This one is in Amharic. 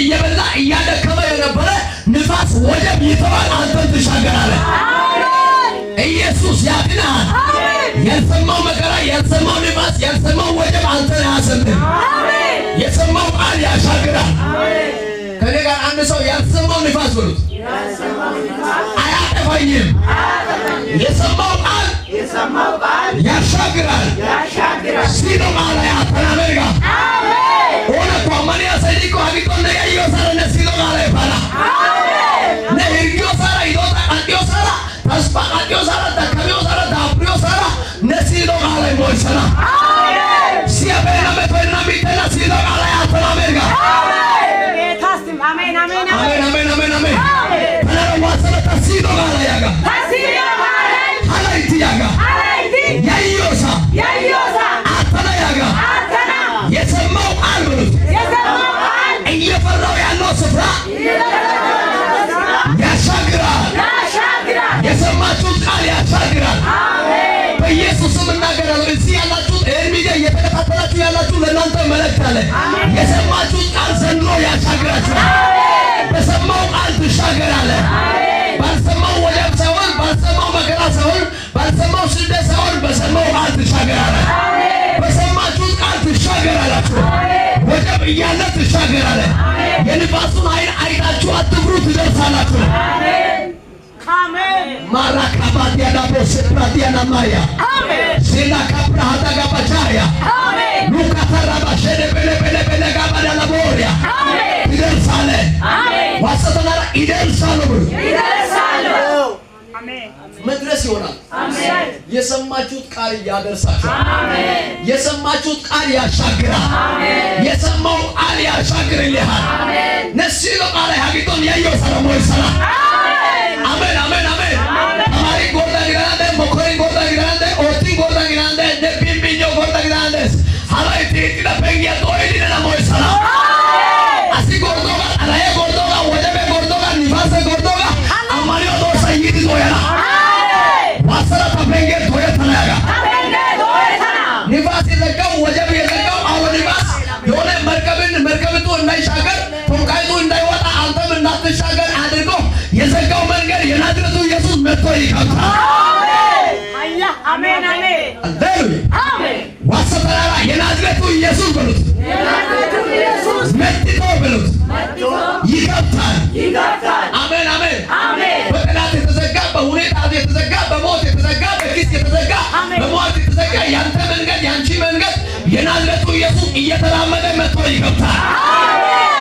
እየበላ እያደከመ የነበረ ንፋስ ወጀብ ይተዋል። አንተን ትሻገራለህ። ኢየሱስ ያድናል። ያልሰማው መከራ፣ ያልሰማው ንፋስ፣ ያልሰማው ወጀብ አንተን አያሰምም። የሰማው ቃል ያሻግራል። ከኔ ጋር አንድ ሰው ያልሰማው ንፋስ በሉት አያጠፋኝም። የሰማው ቃል ያሻግራል። ሲሎ ቃል ያተናበርጋ ኦነ ኮማኒያ ሰዲቆ አግቶ ነያዮ ሰረነ ሲሎ ቃል ይባላ ነህርዮ ሰራ ይዶታ አንዲዮ ሰራ ተስፋ አንዲዮ ሰራ ተከሚዮ ሰራ ዳብሪዮ ሰራ ነሲሎ ቃል ይሞይሰራ ሲያበና መቶና ሚተና ሲሎ ቃል ያተናበርጋ አሜን አሜን አሜን አሜን አሜን አሜን ተናዋሰለ ተሲሎ ቃል ያጋ ያዮሳ አተና ያጋ የሰማው ቃል ብሉት እየፈራው ያለው ስፍራ ያሻግራል። የሰማችሁት ቃል ያሻግራል። በኢየሱስም እናገራለሁ። እዚህ ያላችሁት እርምጃ እየተከታተላችሁ ያላችሁ ለእናንተ መልእክት አለ። የሰማችሁት ቃል ዘንድሮ ያሻግራችኋል። በሰማው ቃል ትሻገራለህ። ባልሰማው ወጀብ ሳይሆን፣ ባልሰማው መከራ ሳይሆን፣ ባልሰማው ስደት ሳይሆን በሰማው ቃል ትሻገራለህ። በሰማችሁት ቃል ትሻገራላችሁ። ወጀብ እያለ ትሻገራለህ። የንፋሱን ኃይል አይታችሁ አትፍሩ፣ ትደርሳላችሁ። ማራካባት ያዳቦ ሰፕራቲያና ማያ ሲላ ካፕራሃታ ጋባቻያ ሉካ ተራባ ሸደ በለ ጋባዳላ ቦሪያ ይደርሳለህ። ዋሰተና ይደርሳሉ። መድረስ ይሆናል። የሰማችሁት ቃል ያደርሳችኋል። የሰማችሁት ቃል ያሻግራል። የሰማው ቃል ያሻግርልሃል። ነሲሎ ቃል ያግቶን ያየው ሰላሞይ ሰላም አሜን አሜን አሜን አማሪ ጎርዳ ግራንደ ሞኮሪ ጎርዳ ግራንደ ኦቲ ጎርዳ ግራንደ ነቢምቢኞ ጎርዳ ግራንደ ሀላይቲ ለፈንያ ጦይዲና ሞይ ሰላም አሲ ጎርዶጋ አላየ ጎርዶጋ ወደበ ጎርዶጋ ንፋሰ ጎርዶጋ አማሪዮ ዶሳ ይዲ ዞያና ዋሰራ ተፈንጌ ቶየተና ያጋ ንፋስ የዘጋው ወጀብ የዘጋው አሁን ንፋስ የሆነ መርከብቱ እንዳይሻገር ቶንቃይቱ እንዳይወጣ አንተም እንዳትሻገር አድርጎ የዘጋው መንገድ የናዝሬቱ ኢየሱስ መጥቶ ይከፍታል። አሜን አሜን አሜን ዋሰተራራ የናዝሬቱ ኢየሱስ በሉት መጥቶ በሉት ይከፍታል። አሜን አሜን አሜን በጠላት የተዘጋ፣ በሁኔታ የተዘጋ፣ በሞት የተዘጋ፣ በኪስ የተዘጋ፣ በሞት የተዘጋ ያንተ መንገድ ያንቺ መንገድ የናዝሬቱ ኢየሱስ እየተራመደ መጥቶ ይከፍታል።